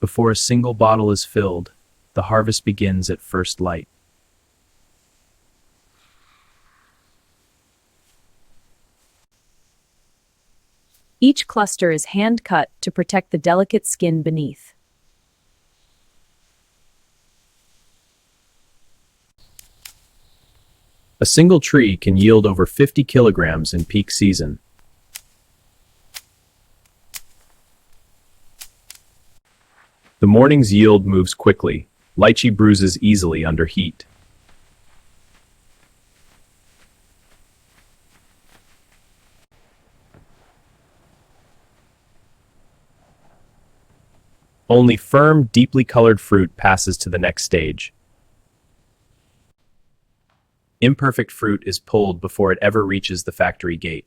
Before a single bottle is filled, the harvest begins at first light. Each cluster is hand-cut to protect the delicate skin beneath. A single tree can yield over 50 kilograms in peak season. The morning's yield moves quickly. Lychee bruises easily under heat. Only firm, deeply colored fruit passes to the next stage. Imperfect fruit is pulled before it ever reaches the factory gate.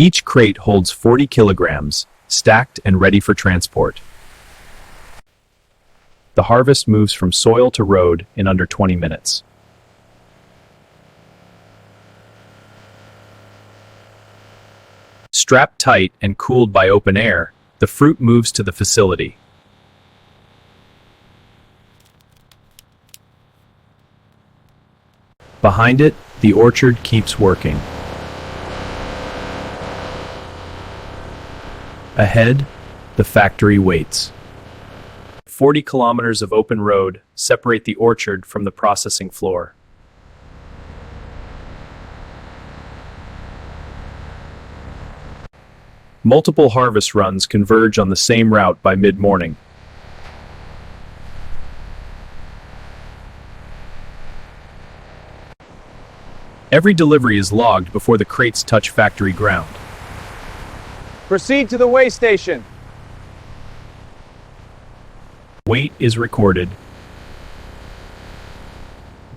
Each crate holds 40 kilograms, stacked and ready for transport. The harvest moves from soil to road in under 20 minutes. Strapped tight and cooled by open air, the fruit moves to the facility. Behind it, the orchard keeps working. Ahead, the factory waits. 40 kilometers of open road separate the orchard from the processing floor. Multiple harvest runs converge on the same route by mid-morning. Every delivery is logged before the crates touch factory ground. Proceed to the weigh station. Weight is recorded.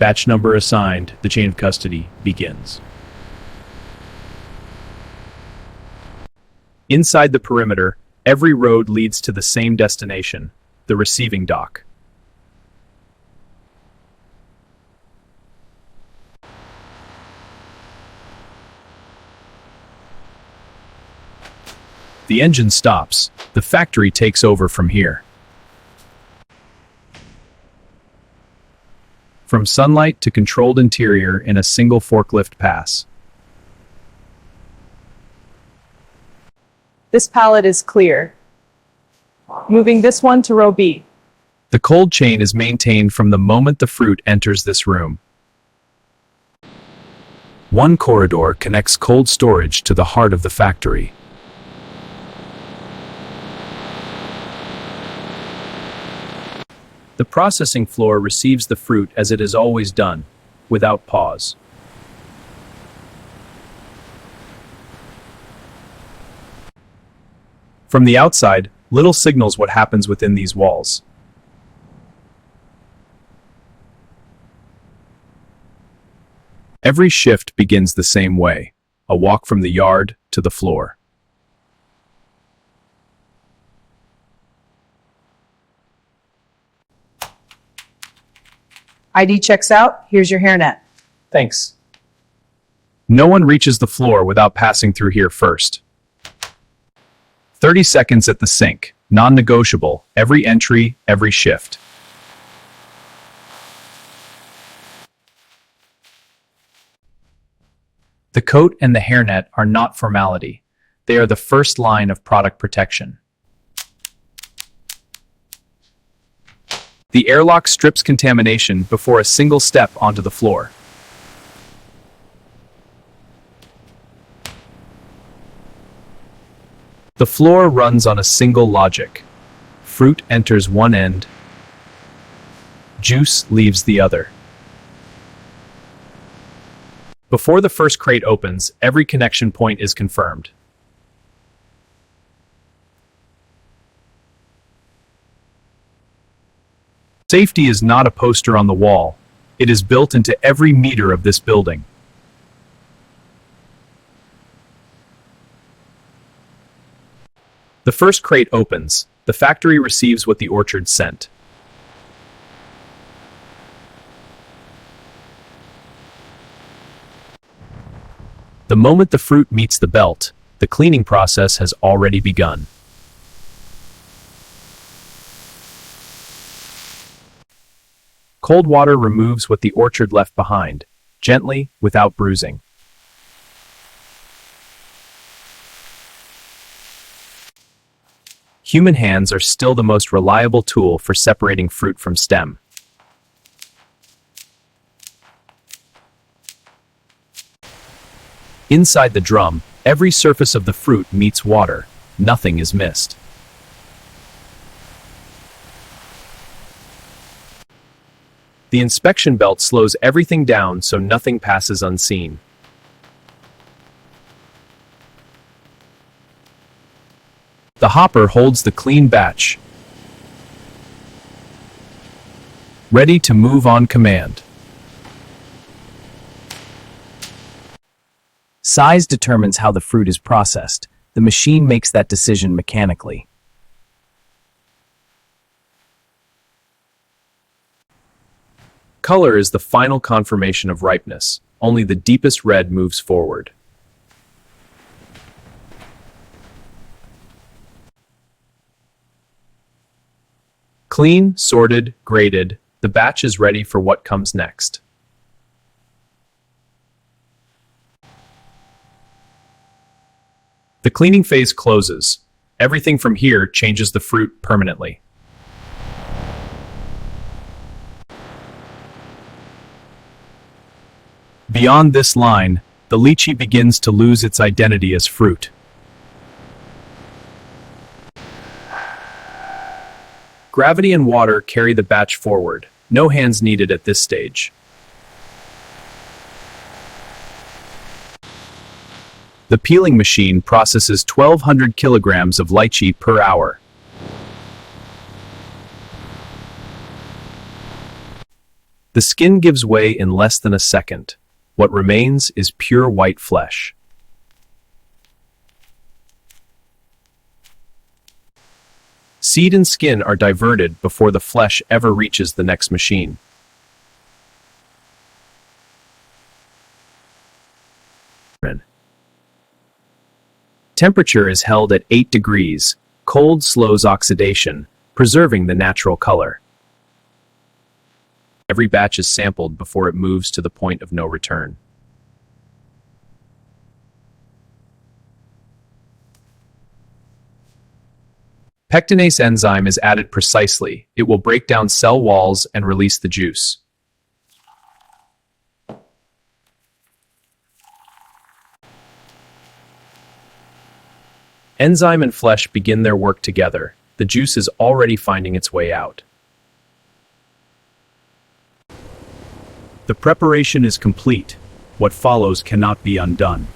Batch number assigned. The chain of custody begins. Inside the perimeter, every road leads to the same destination, the receiving dock. The engine stops. The factory takes over from here. From sunlight to controlled interior in a single forklift pass. This pallet is clear. Moving this one to row B. The cold chain is maintained from the moment the fruit enters this room. One corridor connects cold storage to the heart of the factory. The processing floor receives the fruit as it has always done, without pause. From the outside, little signals what happens within these walls. Every shift begins the same way, a walk from the yard to the floor. ID checks out. Here's your hairnet. Thanks. No one reaches the floor without passing through here first. 30 seconds at the sink, non-negotiable, every entry, every shift. The coat and the hairnet are not formality. They are the first line of product protection. The airlock strips contamination before a single step onto the floor. The floor runs on a single logic. Fruit enters one end, juice leaves the other. Before the first crate opens, every connection point is confirmed. Safety is not a poster on the wall. It is built into every meter of this building. The first crate opens. The factory receives what the orchard sent. The moment the fruit meets the belt, the cleaning process has already begun. Cold water removes what the orchard left behind, gently, without bruising. Human hands are still the most reliable tool for separating fruit from stem. Inside the drum, every surface of the fruit meets water. Nothing is missed. The inspection belt slows everything down so nothing passes unseen. The hopper holds the clean batch, ready to move on command. Size determines how the fruit is processed. The machine makes that decision mechanically. Color is the final confirmation of ripeness. Only the deepest red moves forward. Clean, sorted, graded, the batch is ready for what comes next. The cleaning phase closes. Everything from here changes the fruit permanently. Beyond this line, the lychee begins to lose its identity as fruit. Gravity and water carry the batch forward. No hands needed at this stage. The peeling machine processes 1,200 kilograms of lychee per hour. The skin gives way in less than a second. What remains is pure white flesh. Seed and skin are diverted before the flesh ever reaches the next machine. Temperature is held at 8 degrees. Cold slows oxidation, preserving the natural color. Every batch is sampled before it moves to the point of no return. Pectinase enzyme is added precisely. It will break down cell walls and release the juice. Enzyme and flesh begin their work together. The juice is already finding its way out. The preparation is complete. What follows cannot be undone.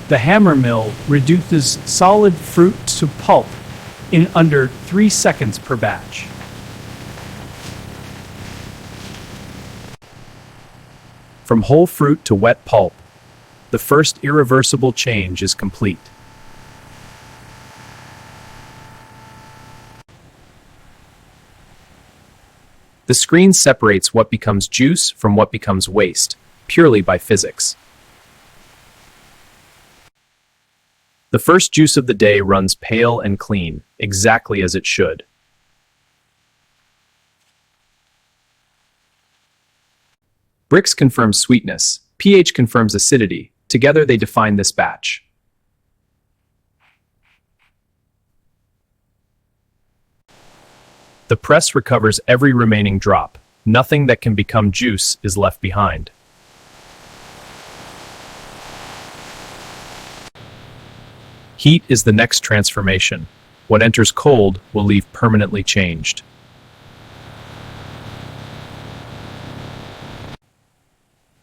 The hammer mill reduces solid fruit to pulp in under 3 seconds per batch. From whole fruit to wet pulp, the first irreversible change is complete. The screen separates what becomes juice from what becomes waste, purely by physics. The first juice of the day runs pale and clean, exactly as it should. Brix confirms sweetness, pH confirms acidity. Together they define this batch. The press recovers every remaining drop. Nothing that can become juice is left behind. Heat is the next transformation. What enters cold will leave permanently changed.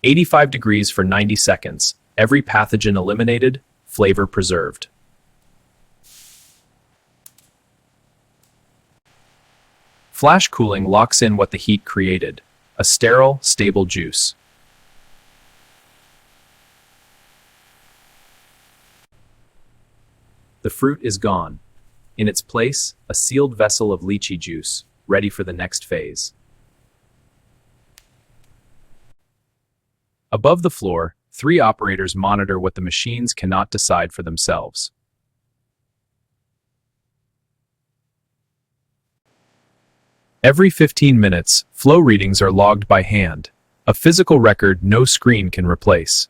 "85 degrees for 90 seconds. Every pathogen eliminated, flavor preserved." Flash cooling locks in what the heat created, a sterile, stable juice. The fruit is gone. In its place, a sealed vessel of lychee juice, ready for the next phase. Above the floor, 3 operators monitor what the machines cannot decide for themselves. Every 15 minutes, flow readings are logged by hand, a physical record no screen can replace.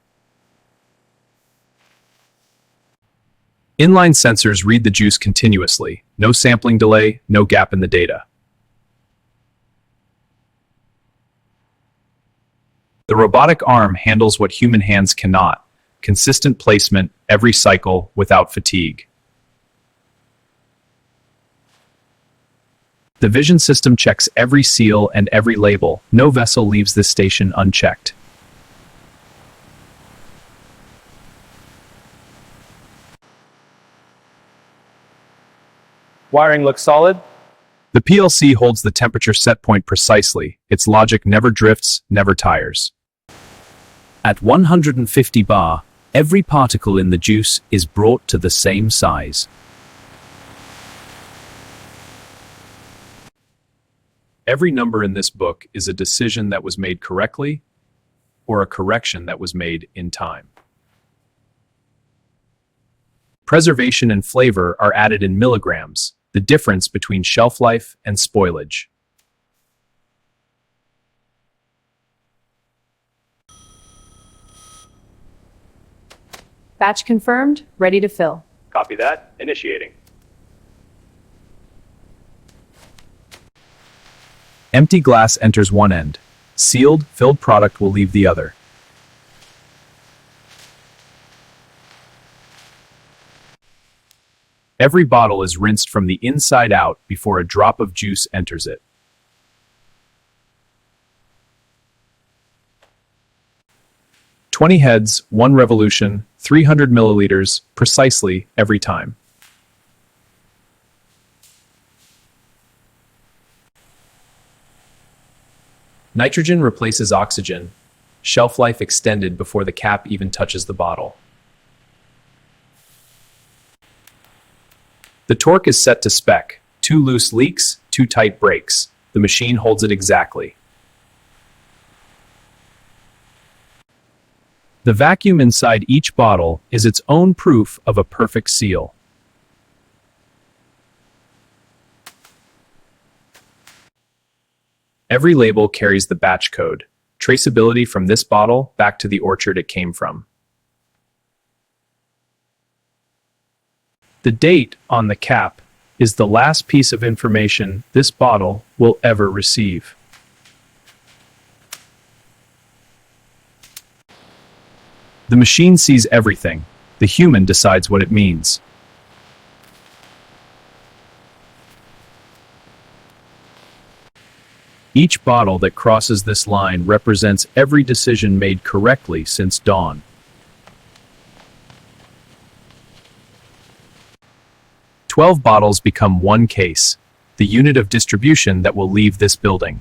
Inline sensors read the juice continuously, no sampling delay, no gap in the data. The robotic arm handles what human hands cannot, consistent placement every cycle without fatigue. The vision system checks every seal and every label. No vessel leaves this station unchecked. Wiring looks solid. The PLC holds the temperature set point precisely. Its logic never drifts, never tires. At 150 bar, every particle in the juice is brought to the same size. Every number in this book is a decision that was made correctly or a correction that was made in time. Preservation and flavor are added in milligrams, the difference between shelf life and spoilage. Batch confirmed, ready to fill. Copy that. Initiating. Empty glass enters one end. Sealed, filled product will leave the other. Every bottle is rinsed from the inside out before a drop of juice enters it. "20 heads, 1 revolution, 300 milliliters, precisely every time." Nitrogen replaces oxygen. Shelf life extended before the cap even touches the bottle. The torque is set to spec. 2 loose leaks, 2 tight brakes. The machine holds it exactly. The vacuum inside each bottle is its own proof of a perfect seal. Every label carries the batch code, traceability from this bottle back to the orchard it came from. The date on the cap is the last piece of information this bottle will ever receive. The machine sees everything. The human decides what it means. Each bottle that crosses this line represents every decision made correctly since dawn. "12 bottles become 1 case, the unit of distribution that will leave this building."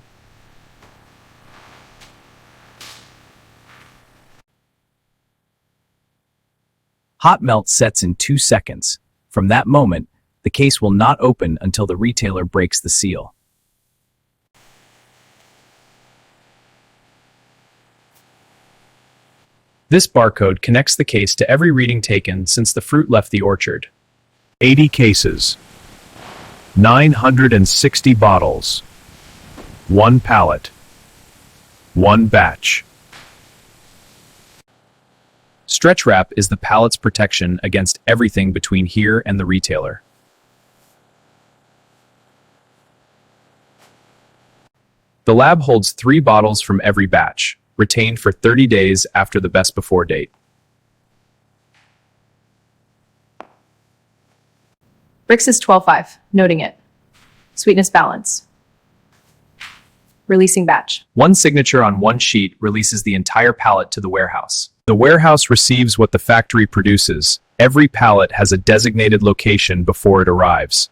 Hot melt sets in 2 seconds. From that moment, the case will not open until the retailer breaks the seal. This barcode connects the case to every reading taken since the fruit left the orchard. 80 cases. 960 bottles. 1 pallet. 1 batch. Stretch wrap is the pallet's protection against everything between here and the retailer. The lab holds 3 bottles from every batch, retained for 30 days after the best before date. Brix is 12.5, noting it. Sweetness balance. Releasing batch. 1 signature on 1 sheet releases the entire pallet to the warehouse. The warehouse receives what the factory produces. Every pallet has a designated location before it arrives.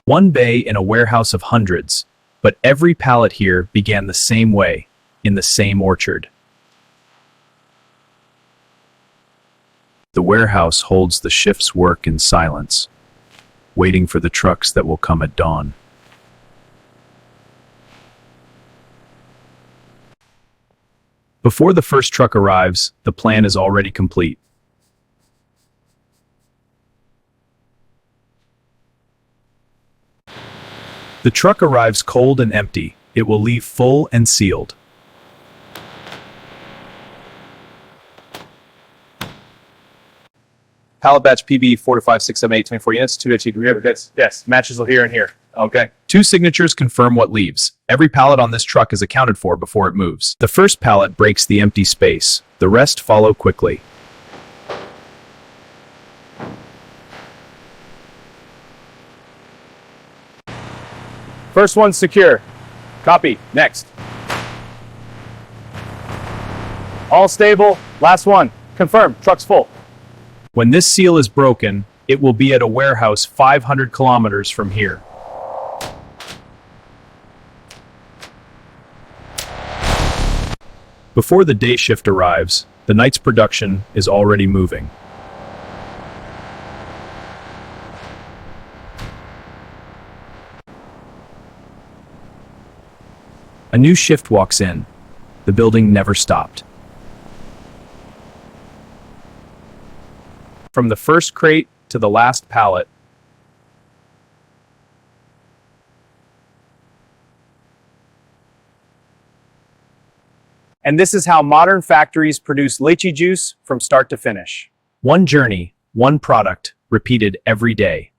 1 bay in a warehouse of hundreds, but every pallet here began the same way, in the same orchard. The warehouse holds the shift's work in silence, waiting for the trucks that will come at dawn. Before the first truck arrives, the plan is already complete. The truck arrives cold and empty. It will leave full and sealed. Pallet batch PB 42567 24 units, 2 HE. Yes, matches will here and here. Okay. 2 signatures confirm what leaves. Every pallet on this truck is accounted for before it moves. The first pallet breaks the empty space. The rest follow quickly. First one's secure. Copy. Next. All stable. Last one. Confirm. Truck's full. When this seal is broken, it will be at a warehouse 500 kilometers from here. Before the day shift arrives, the night's production is already moving. A new shift walks in. The building never stopped. From the first crate to the last pallet, And this is how modern factories produce lychee juice from start to finish. one journey, one product, repeated every day.